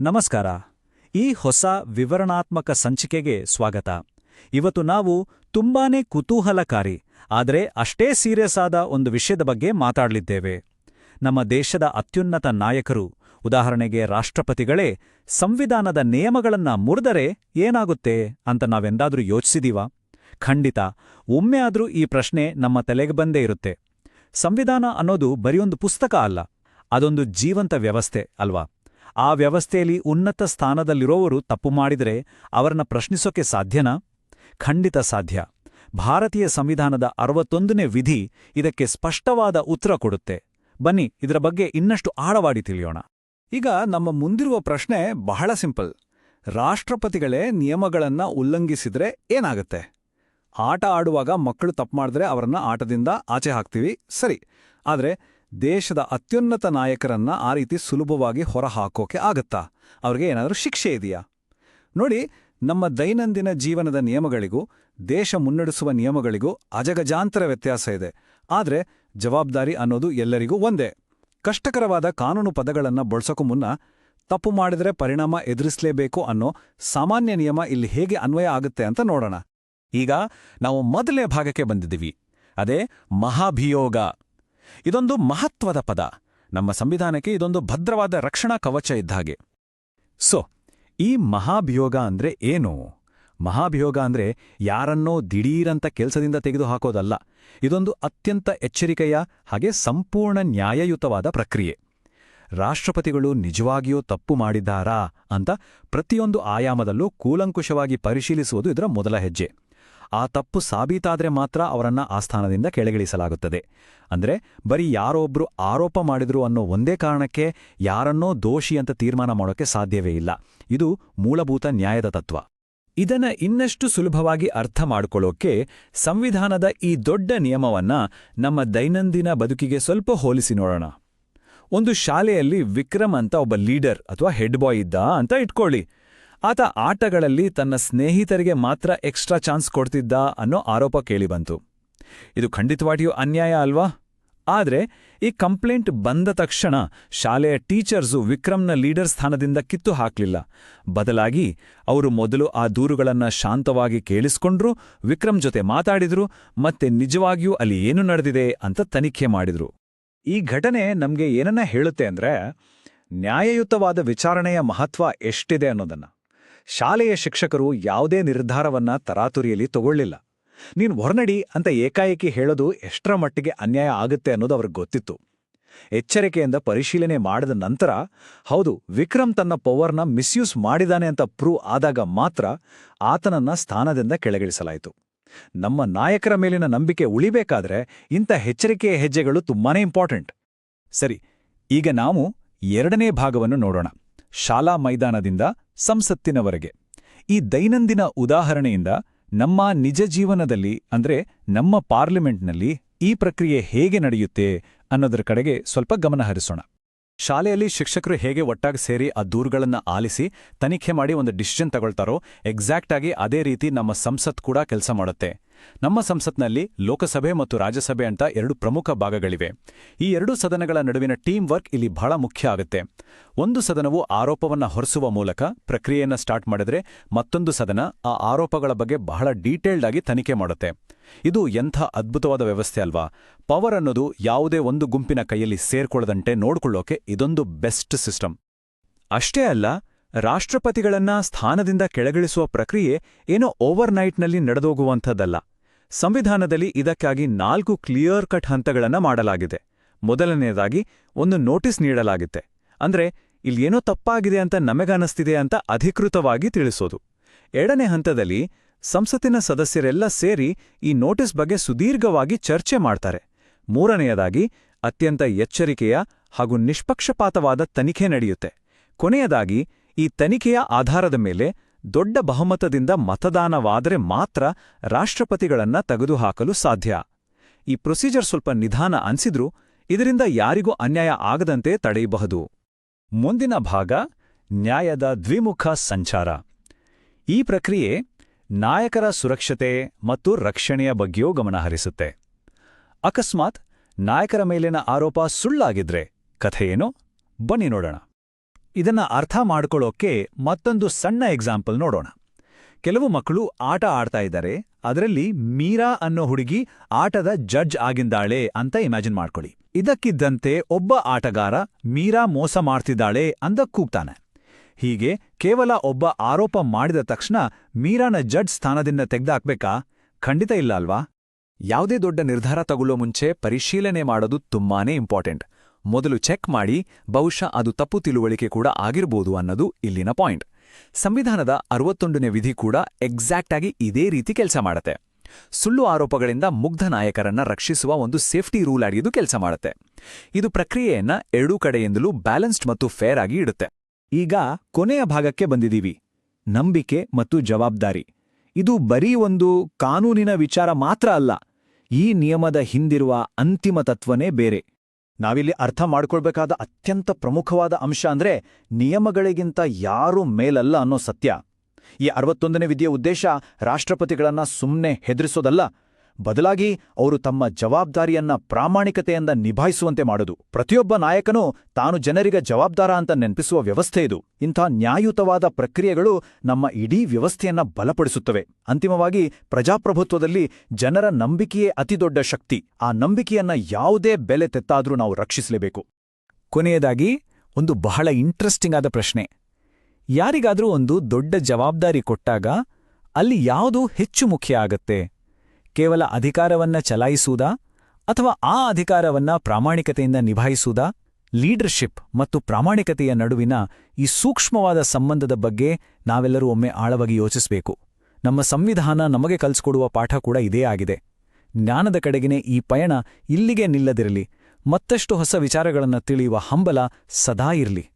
ನಮಸ್ಕಾರ. ಈ ಹೊಸ ವಿವರಣಾತ್ಮಕ ಸಂಚಿಕೆಗೆ ಸ್ವಾಗತ. ಇವತ್ತು ನಾವು ತುಂಬಾನೇ ಕುತೂಹಲಕಾರಿ ಆದರೆ ಅಷ್ಟೇ ಸೀರಿಯಸ್ ಆದ ಒಂದು ವಿಷಯದ ಬಗ್ಗೆ ಮಾತಾಡಲಿದ್ದೇವೆ. ನಮ್ಮ ದೇಶದ ಅತ್ಯುನ್ನತ ನಾಯಕರು, ಉದಾಹರಣೆಗೆ ರಾಷ್ಟ್ರಪತಿಗಳೇ, ಸಂವಿಧಾನದ ನಿಯಮಗಳನ್ನ ಮುರಿದರೆ ಏನಾಗುತ್ತೆ ಅಂತ ನಾವೆಂದಾದ್ರೂ ಯೋಚಿಸಿದೀವಾ? ಖಂಡಿತ ಒಮ್ಮೆ ಆದ್ರೂ ಈ ಪ್ರಶ್ನೆ ನಮ್ಮ ತಲೆಗೆ ಬಂದೇ ಇರುತ್ತೆ. ಸಂವಿಧಾನ ಅನ್ನೋದು ಬರಿಯೊಂದು ಪುಸ್ತಕ ಅಲ್ಲ, ಅದೊಂದು ಜೀವಂತ ವ್ಯವಸ್ಥೆ ಅಲ್ವಾ? ಆ ವ್ಯವಸ್ಥೆಯಲ್ಲಿ ಉನ್ನತ ಸ್ಥಾನದಲ್ಲಿರೋವರು ತಪ್ಪು ಮಾಡಿದರೆ ಅವರನ್ನ ಪ್ರಶ್ನಿಸೋಕೆ ಸಾಧ್ಯನಾ? ಖಂಡಿತ ಸಾಧ್ಯ. ಭಾರತೀಯ ಸಂವಿಧಾನದ 61ನೇ ವಿಧಿ ಇದಕ್ಕೆ ಸ್ಪಷ್ಟವಾದ ಉತ್ತರ ಕೊಡುತ್ತೆ. ಬನ್ನಿ ಇದರ ಬಗ್ಗೆ ಇನ್ನಷ್ಟು ಆಳವಾಗಿ ತಿಳಿಯೋಣ. ಈಗ ನಮ್ಮ ಮುಂದಿರುವ ಪ್ರಶ್ನೆ ಬಹಳ ಸಿಂಪಲ್. ರಾಷ್ಟ್ರಪತಿಗಳೇ ನಿಯಮಗಳನ್ನ ಉಲ್ಲಂಘಿಸಿದ್ರೆ ಏನಾಗುತ್ತೆ? ಆಟ ಆಡುವಾಗ ಮಕ್ಕಳು ತಪ್ಪು ಮಾಡಿದ್ರೆ ಅವರನ್ನ ಆಟದಿಂದ ಆಚೆ ಹಾಕ್ತೀವಿ, ಸರಿ. ಆದರೆ ದೇಶದ ಅತ್ಯುನ್ನತ ನಾಯಕರನ್ನ ಆ ರೀತಿ ಸುಲಭವಾಗಿ ಹೊರಹಾಕೋಕೆ ಆಗತ್ತಾ? ಅವ್ರಿಗೆ ಏನಾದರೂ ಶಿಕ್ಷೆ ಇದೆಯಾ? ನೋಡಿ, ನಮ್ಮ ದೈನಂದಿನ ಜೀವನದ ನಿಯಮಗಳಿಗೂ ದೇಶ ಮುನ್ನಡೆಸುವ ನಿಯಮಗಳಿಗೂ ಅಜಗಜಾಂತರ ವ್ಯತ್ಯಾಸ ಇದೆ. ಆದರೆ ಜವಾಬ್ದಾರಿ ಅನ್ನೋದು ಎಲ್ಲರಿಗೂ ಒಂದೇ. ಕಷ್ಟಕರವಾದ ಕಾನೂನು ಪದಗಳನ್ನ ಬಳಸೋಕು ಮುನ್ನ ತಪ್ಪು ಮಾಡಿದರೆ ಪರಿಣಾಮ ಎದುರಿಸಲೇಬೇಕು ಅನ್ನೋ ಸಾಮಾನ್ಯ ನಿಯಮ ಇಲ್ಲಿ ಹೇಗೆ ಅನ್ವಯ ಆಗುತ್ತೆ ಅಂತ ನೋಡೋಣ. ಈಗ ನಾವು ಮೊದಲನೇ ಭಾಗಕ್ಕೆ ಬಂದಿದ್ದೀವಿ. ಅದೇ ಮಹಾಭಿಯೋಗ. ಇದೊಂದು ಮಹತ್ವದ ಪದ. ನಮ್ಮ ಸಂವಿಧಾನಕ್ಕೆ ಇದೊಂದು ಭದ್ರವಾದ ರಕ್ಷಣಾ ಕವಚ ಇದ್ದಾಗೆ. ಈ ಮಹಾಭಿಯೋಗ ಅಂದ್ರೆ ಏನು? ಮಹಾಭಿಯೋಗ ಅಂದ್ರೆ ಯಾರನ್ನೋ ದಿಢೀರಂತ ಕೆಲಸದಿಂದ ತೆಗೆದುಹಾಕೋದಲ್ಲ. ಇದೊಂದು ಅತ್ಯಂತ ಎಚ್ಚರಿಕೆಯ ಹಾಗೆ ಸಂಪೂರ್ಣ ನ್ಯಾಯಯುತವಾದ ಪ್ರಕ್ರಿಯೆ. ರಾಷ್ಟ್ರಪತಿಗಳು ನಿಜವಾಗಿಯೂ ತಪ್ಪು ಮಾಡಿದ್ದಾರಾ ಅಂತ ಪ್ರತಿಯೊಂದು ಆಯಾಮದಲ್ಲೂ ಕೂಲಂಕುಷವಾಗಿ ಪರಿಶೀಲಿಸುವುದು ಇದರ ಮೊದಲ ಹೆಜ್ಜೆ. ಆ ತಪ್ಪು ಸಾಬೀತಾದ್ರೆ ಮಾತ್ರ ಅವರನ್ನ ಆ ಸ್ಥಾನದಿಂದ ಕೆಳಗಿಳಿಸಲಾಗುತ್ತದೆ. ಅಂದ್ರೆ ಬರೀ ಯಾರೋ ಒಬ್ರು ಆರೋಪ ಮಾಡಿದ್ರು ಅನ್ನೋ ಒಂದೇ ಕಾರಣಕ್ಕೆ ಯಾರನ್ನೋ ದೋಷಿ ಅಂತ ತೀರ್ಮಾನ ಮಾಡೋಕೆ ಸಾಧ್ಯವೇ ಇಲ್ಲ. ಇದು ಮೂಲಭೂತ ನ್ಯಾಯದ ತತ್ವ. ಇದನ್ನ ಇನ್ನಷ್ಟು ಸುಲಭವಾಗಿ ಅರ್ಥ ಮಾಡ್ಕೊಳ್ಳೋಕೆ ಸಂವಿಧಾನದ ಈ ದೊಡ್ಡ ನಿಯಮವನ್ನ ನಮ್ಮ ದೈನಂದಿನ ಬದುಕಿಗೆ ಸ್ವಲ್ಪ ಹೋಲಿಸಿ ನೋಡೋಣ. ಒಂದು ಶಾಲೆಯಲ್ಲಿ ವಿಕ್ರಮ್ ಅಂತ ಒಬ್ಬ ಲೀಡರ್ ಅಥವಾ ಹೆಡ್ ಬಾಯ್ ಇದ್ದ ಅಂತ ಇಟ್ಕೊಳ್ಳಿ. ಆತ ಆಟಗಳಲ್ಲಿ ತನ್ನ ಸ್ನೇಹಿತರಿಗೆ ಮಾತ್ರ ಎಕ್ಸ್ಟ್ರಾ ಚಾನ್ಸ್ ಕೊಡ್ತಿದ್ದ ಅನ್ನೋ ಆರೋಪ ಕೇಳಿಬಂತು. ಇದು ಖಂಡಿತವಾಗಿಯೂ ಅನ್ಯಾಯ ಅಲ್ವಾ? ಆದ್ರೆ ಈ ಕಂಪ್ಲೇಂಟ್ ಬಂದ ತಕ್ಷಣ ಶಾಲೆಯ ಟೀಚರ್ಸು ವಿಕ್ರಮ್ನ ಲೀಡರ್ ಸ್ಥಾನದಿಂದ ಕಿತ್ತು ಹಾಕ್ಲಿಲ್ಲ. ಬದಲಾಗಿ ಅವರು ಮೊದಲು ಆ ದೂರುಗಳನ್ನ ಶಾಂತವಾಗಿ ಕೇಳಿಸ್ಕೊಂಡ್ರು, ವಿಕ್ರಮ್ ಜೊತೆ ಮಾತಾಡಿದ್ರು, ಮತ್ತೆ ನಿಜವಾಗಿಯೂ ಅಲ್ಲಿ ಏನು ನಡೆದಿದೆ ಅಂತ ತನಿಖೆ ಮಾಡಿದ್ರು. ಈ ಘಟನೆ ನಮ್ಗೆ ಏನನ್ನ ಹೇಳುತ್ತೆ ಅಂದ್ರೆ, ನ್ಯಾಯಯುತವಾದ ವಿಚಾರಣೆಯ ಮಹತ್ವ ಎಷ್ಟಿದೆ ಅನ್ನೋದನ್ನ. ಶಾಲೆಯ ಶಿಕ್ಷಕರು ಯಾವುದೇ ನಿರ್ಧಾರವನ್ನ ತರಾತುರಿಯಲ್ಲಿ ತಗೊಳ್ಳಿಲ್ಲ. ನೀನು ಹೊರನಡಿ ಅಂತ ಏಕಾಏಕಿ ಹೇಳೋದು ಎಷ್ಟರ ಮಟ್ಟಿಗೆ ಅನ್ಯಾಯ ಆಗುತ್ತೆ ಅನ್ನೋದು ಅವ್ರಿಗೆ ಗೊತ್ತಿತ್ತು. ಎಚ್ಚರಿಕೆಯಿಂದ ಪರಿಶೀಲನೆ ಮಾಡಿದ ನಂತರ, ಹೌದು, ವಿಕ್ರಮ್ ತನ್ನ ಪವರ್ನ ಮಿಸ್ಯೂಸ್ ಮಾಡಿದಾನೆ ಅಂತ ಪ್ರೂವ್ ಆದಾಗ ಮಾತ್ರ ಆತನನ್ನ ಸ್ಥಾನದಿಂದ ಕೆಳಗಿಳಿಸಲಾಯಿತು. ನಮ್ಮ ನಾಯಕರ ಮೇಲಿನ ನಂಬಿಕೆ ಉಳಿಬೇಕಾದ್ರೆ ಇಂಥ ಎಚ್ಚರಿಕೆಯ ಹೆಜ್ಜೆಗಳು ತುಂಬಾನೇ ಇಂಪಾರ್ಟೆಂಟ್. ಸರಿ, ಈಗ ನಾವು ಎರಡನೇ ಭಾಗವನ್ನು ನೋಡೋಣ. ಶಾಲಾ ಮೈದಾನದಿಂದ ಸಂಸತ್ತಿನವರೆಗೆ. ಈ ದೈನಂದಿನ ಉದಾಹರಣೆಯಿಂದ ನಮ್ಮ ನಿಜ ಜೀವನದಲ್ಲಿ ಅಂದ್ರೆ ನಮ್ಮ ಪಾರ್ಲಿಮೆಂಟ್ನಲ್ಲಿ ಈ ಪ್ರಕ್ರಿಯೆ ಹೇಗೆ ನಡೆಯುತ್ತೆ ಅನ್ನೋದರ ಕಡೆಗೆ ಸ್ವಲ್ಪ ಗಮನ ಹರಿಸೋಣ. ಶಾಲೆಯಲ್ಲಿ ಶಿಕ್ಷಕರು ಹೇಗೆ ಒಟ್ಟಾಗಿ ಸೇರಿ ಆ ದೂರುಗಳನ್ನ ಆಲಿಸಿ ತನಿಖೆ ಮಾಡಿ ಒಂದು ಡಿಸಿಷನ್ ತಗೊಳ್ತಾರೋ, ಎಕ್ಸಾಕ್ಟ್ ಆಗಿ ಅದೇ ರೀತಿ ನಮ್ಮ ಸಂಸತ್ ಕೂಡ ಕೆಲಸ ಮಾಡುತ್ತೆ. ನಮ್ಮ ಸಂಸತ್ನಲ್ಲಿ ಲೋಕಸಭೆ ಮತ್ತು ರಾಜ್ಯಸಭೆ ಅಂತ 2 ಪ್ರಮುಖ ಭಾಗಗಳಿವೆ. ಈ 2 ಸದನಗಳ ನಡುವಿನ ಟೀಮ್ ವರ್ಕ್ ಇಲ್ಲಿ ಬಹಳ ಮುಖ್ಯ ಆಗುತ್ತೆ. ಒಂದು ಸದನವು ಆರೋಪವನ್ನ ಹೊರಿಸುವ ಮೂಲಕ ಪ್ರಕ್ರಿಯೆಯನ್ನ ಸ್ಟಾರ್ಟ್ ಮಾಡಿದ್ರೆ, ಮತ್ತೊಂದು ಸದನ ಆ ಆರೋಪಗಳ ಬಗ್ಗೆ ಬಹಳ ಡೀಟೇಲ್ಡ್ ಆಗಿ ತನಿಖೆ ಮಾಡುತ್ತೆ. ಇದು ಎಂಥ ಅದ್ಭುತವಾದ ವ್ಯವಸ್ಥೆ ಅಲ್ವಾ? ಪವರ್ ಅನ್ನೋದು ಯಾವುದೇ ಒಂದು ಗುಂಪಿನ ಕೈಯಲ್ಲಿ ಸೇರ್ಕೊಳ್ಳದಂತೆ ನೋಡ್ಕೊಳ್ಳೋಕೆ ಇದೊಂದು ಬೆಸ್ಟ್ ಸಿಸ್ಟಮ್. ಅಷ್ಟೇ ಅಲ್ಲ, ರಾಷ್ಟ್ರಪತಿಗಳನ್ನ ಸ್ಥಾನದಿಂದ ಕೆಳಗಿಳಿಸುವ ಪ್ರಕ್ರಿಯೆ ಏನೋ ಓವರ್ನೈಟ್ನಲ್ಲಿ ನಡೆದೋಗುವಂಥದ್ದಲ್ಲ. ಸಂವಿಧಾನದಲ್ಲಿ ಇದಕ್ಕಾಗಿ 4 ಕ್ಲಿಯರ್ ಕಟ್ ಹಂತಗಳನ್ನ ಮಾಡಲಾಗಿದೆ. ಮೊದಲನೆಯದಾಗಿ ಒಂದು ನೋಟಿಸ್ ನೀಡಲಾಗುತ್ತೆ. ಅಂದ್ರೆ ಇಲ್ಲೇನೋ ತಪ್ಪಾಗಿದೆ ಅಂತ ನಮಗನ್ನಿಸ್ತಿದೆ ಅಂತ ಅಧಿಕೃತವಾಗಿ ತಿಳಿಸೋದು. ಎರಡನೇ ಹಂತದಲ್ಲಿ ಸಂಸತ್ತಿನ ಸದಸ್ಯರೆಲ್ಲ ಸೇರಿ ಈ ನೋಟಿಸ್ ಬಗ್ಗೆ ಸುದೀರ್ಘವಾಗಿ ಚರ್ಚೆ ಮಾಡ್ತಾರೆ. ಮೂರನೆಯದಾಗಿ ಅತ್ಯಂತ ಎಚ್ಚರಿಕೆಯ ಹಾಗೂ ನಿಷ್ಪಕ್ಷಪಾತವಾದ ತನಿಖೆ ನಡೆಯುತ್ತೆ. ಕೊನೆಯದಾಗಿ ಈ ತನಿಖೆಯ ಆಧಾರದ ಮೇಲೆ ದೊಡ್ಡ ಬಹುಮತದಿಂದ ಮತದಾನವಾದರೆ ಮಾತ್ರ ರಾಷ್ಟ್ರಪತಿಗಳನ್ನ ತೆಗೆದುಹಾಕಲು ಸಾಧ್ಯ. ಈ ಪ್ರೊಸೀಜರ್ ಸ್ವಲ್ಪ ನಿಧಾನ ಅನ್ಸಿದ್ರೂ ಇದರಿಂದ ಯಾರಿಗೂ ಅನ್ಯಾಯ ಆಗದಂತೆ ತಡೆಯಬಹುದು. ಮುಂದಿನ ಭಾಗ ನ್ಯಾಯದ ದ್ವಿಮುಖ ಸಂಚಾರ. ಈ ಪ್ರಕ್ರಿಯೆ ನಾಯಕರ ಸುರಕ್ಷತೆ ಮತ್ತು ರಕ್ಷಣೆಯ ಬಗ್ಗೆಯೂ ಗಮನಹರಿಸುತ್ತೆ. ಅಕಸ್ಮಾತ್ ನಾಯಕರ ಮೇಲಿನ ಆರೋಪ ಸುಳ್ಳಾಗಿದ್ರೆ ಕಥೆಯೇನೋ? ಬನ್ನಿ ನೋಡೋಣ. ಇದನ್ನ ಅರ್ಥ ಮಾಡ್ಕೊಳ್ಳೋಕೆ ಮತ್ತೊಂದು ಸಣ್ಣ ಎಕ್ಸಾಂಪಲ್ ನೋಡೋಣ. ಕೆಲವು ಮಕ್ಕಳು ಆಟ ಆಡ್ತಾ ಇದ್ದಾರೆ, ಅದರಲ್ಲಿ ಮೀರಾ ಅನ್ನೋ ಹುಡುಗಿ ಆಟದ ಜಡ್ಜ್ ಆಗಿದ್ದಾಳೆ ಅಂತ ಇಮ್ಯಾಜಿನ್ ಮಾಡ್ಕೊಳ್ಳಿ. ಇದಕ್ಕಿದ್ದಂತೆ ಒಬ್ಬ ಆಟಗಾರ ಮೀರಾ ಮೋಸ ಮಾಡ್ತಿದ್ದಾಳೆ ಅಂತ ಕೂಗ್ತಾನೆ. ಹೀಗೆ ಕೇವಲ ಒಬ್ಬ ಆರೋಪ ಮಾಡಿದ ತಕ್ಷಣ ಮೀರಾನ ಜಡ್ಜ್ ಸ್ಥಾನದಿಂದ ತೆಗ್ದಾಕ್ಬೇಕಾ? ಖಂಡಿತ ಇಲ್ಲ ಅಲ್ವಾ? ಯಾವುದೇ ದೊಡ್ಡ ನಿರ್ಧಾರ ತಗೊಳ್ಳೋ ಮುಂಚೆ ಪರಿಶೀಲನೆ ಮಾಡೋದು ತುಂಬಾನೇ ಇಂಪಾರ್ಟೆಂಟ್. ಮೊದಲು ಚೆಕ್ ಮಾಡಿ, ಬಹುಶಃ ಅದು ತಪ್ಪು ತಿಳುವಳಿಕೆ ಕೂಡ ಆಗಿರ್ಬೋದು ಅನ್ನೋದು ಇಲ್ಲಿನ ಪಾಯಿಂಟ್. ಸಂವಿಧಾನದ 61ನೇ ವಿಧಿ ಕೂಡ ಎಕ್ಸಾಕ್ಟ್ ಆಗಿ ಇದೇ ರೀತಿ ಕೆಲಸ ಮಾಡುತ್ತೆ. ಸುಳ್ಳು ಆರೋಪಗಳಿಂದ ಮುಗ್ಧ ನಾಯಕರನ್ನ ರಕ್ಷಿಸುವ ಒಂದು ಸೇಫ್ಟಿ ರೂಲ್ ಆಗಿದ್ದು ಕೆಲಸ ಮಾಡುತ್ತೆ. ಇದು ಪ್ರಕ್ರಿಯೆಯನ್ನ ಎರಡೂ ಕಡೆಯಿಂದಲೂ ಬ್ಯಾಲೆನ್ಸ್ಡ್ ಮತ್ತು ಫೇರ್ ಆಗಿ ಇಡುತ್ತೆ. ಈಗ ಕೊನೆಯ ಭಾಗಕ್ಕೆ ಬಂದಿದ್ದೀವಿ, ನಂಬಿಕೆ ಮತ್ತು ಜವಾಬ್ದಾರಿ. ಇದು ಬರೀ ಒಂದು ಕಾನೂನಿನ ವಿಚಾರ ಮಾತ್ರ ಅಲ್ಲ, ಈ ನಿಯಮದ ಹಿಂದಿರುವ ಅಂತಿಮ ತತ್ವನೇ ಬೇರೆ. ನಾವಿಲ್ಲಿ ಅರ್ಥ ಮಾಡ್ಕೊಳ್ಬೇಕಾದ ಅತ್ಯಂತ ಪ್ರಮುಖವಾದ ಅಂಶ ಅಂದ್ರೆ ನಿಯಮಗಳಿಗಿಂತ ಯಾರೂ ಮೇಲಲ್ಲ ಅನ್ನೋ ಸತ್ಯ. ಈ 61ನೇ ವಿಧಿಯ ಉದ್ದೇಶ ರಾಷ್ಟ್ರಪತಿಗಳನ್ನ ಸುಮ್ಮನೆ ಹೆದರಿಸೋದಲ್ಲ, ಬದಲಾಗಿ ಅವರು ತಮ್ಮ ಜವಾಬ್ದಾರಿಯನ್ನ ಪ್ರಾಮಾಣಿಕತೆಯಿಂದ ನಿಭಾಯಿಸುವಂತೆ ಮಾಡೋದು. ಪ್ರತಿಯೊಬ್ಬ ನಾಯಕನೂ ತಾನು ಜನರಿಗೆ ಜವಾಬ್ದಾರ ಅಂತ ನೆನಪಿಸುವ ವ್ಯವಸ್ಥೆ ಇದು. ಇಂಥ ನ್ಯಾಯಯುತವಾದ ಪ್ರಕ್ರಿಯೆಗಳು ನಮ್ಮ ಇಡೀ ವ್ಯವಸ್ಥೆಯನ್ನ ಬಲಪಡಿಸುತ್ತವೆ. ಅಂತಿಮವಾಗಿ ಪ್ರಜಾಪ್ರಭುತ್ವದಲ್ಲಿ ಜನರ ನಂಬಿಕೆಯೇ ಅತಿದೊಡ್ಡ ಶಕ್ತಿ. ಆ ನಂಬಿಕೆಯನ್ನ ಯಾವುದೇ ಬೆಲೆ ತೆತ್ತಾದ್ರೂ ನಾವು ರಕ್ಷಿಸಲೇಬೇಕು. ಕೊನೆಯದಾಗಿ ಒಂದು ಬಹಳ ಇಂಟ್ರೆಸ್ಟಿಂಗ್ ಆದ ಪ್ರಶ್ನೆ. ಯಾರಿಗಾದ್ರೂ ಒಂದು ದೊಡ್ಡ ಜವಾಬ್ದಾರಿ ಕೊಟ್ಟಾಗ ಅಲ್ಲಿ ಯಾವುದು ಹೆಚ್ಚು ಮುಖ್ಯ ಆಗತ್ತೆ? ಕೇವಲ ಅಧಿಕಾರವನ್ನ ಚಲಾಯಿಸುವುದಾ ಅಥವಾ ಆ ಅಧಿಕಾರವನ್ನ ಪ್ರಾಮಾಣಿಕತೆಯಿಂದ ನಿಭಾಯಿಸುವುದಾ? ಲೀಡರ್ಶಿಪ್ ಮತ್ತು ಪ್ರಾಮಾಣಿಕತೆಯ ನಡುವಿನ ಈ ಸೂಕ್ಷ್ಮವಾದ ಸಂಬಂಧದ ಬಗ್ಗೆ ನಾವೆಲ್ಲರೂ ಒಮ್ಮೆ ಆಳವಾಗಿ ಯೋಚಿಸಬೇಕು. ನಮ್ಮ ಸಂವಿಧಾನ ನಮಗೆ ಕಲಿಸ್ಕೊಡುವ ಪಾಠ ಕೂಡ ಇದೇ ಆಗಿದೆ. ಜ್ಞಾನದ ಕಡೆಗಿನ ಈ ಪಯಣ ಇಲ್ಲಿಗೆ ನಿಲ್ಲದಿರಲಿ, ಮತ್ತಷ್ಟು ಹೊಸ ವಿಚಾರಗಳನ್ನು ತಿಳಿಯುವ ಹಂಬಲ ಸದಾ ಇರಲಿ.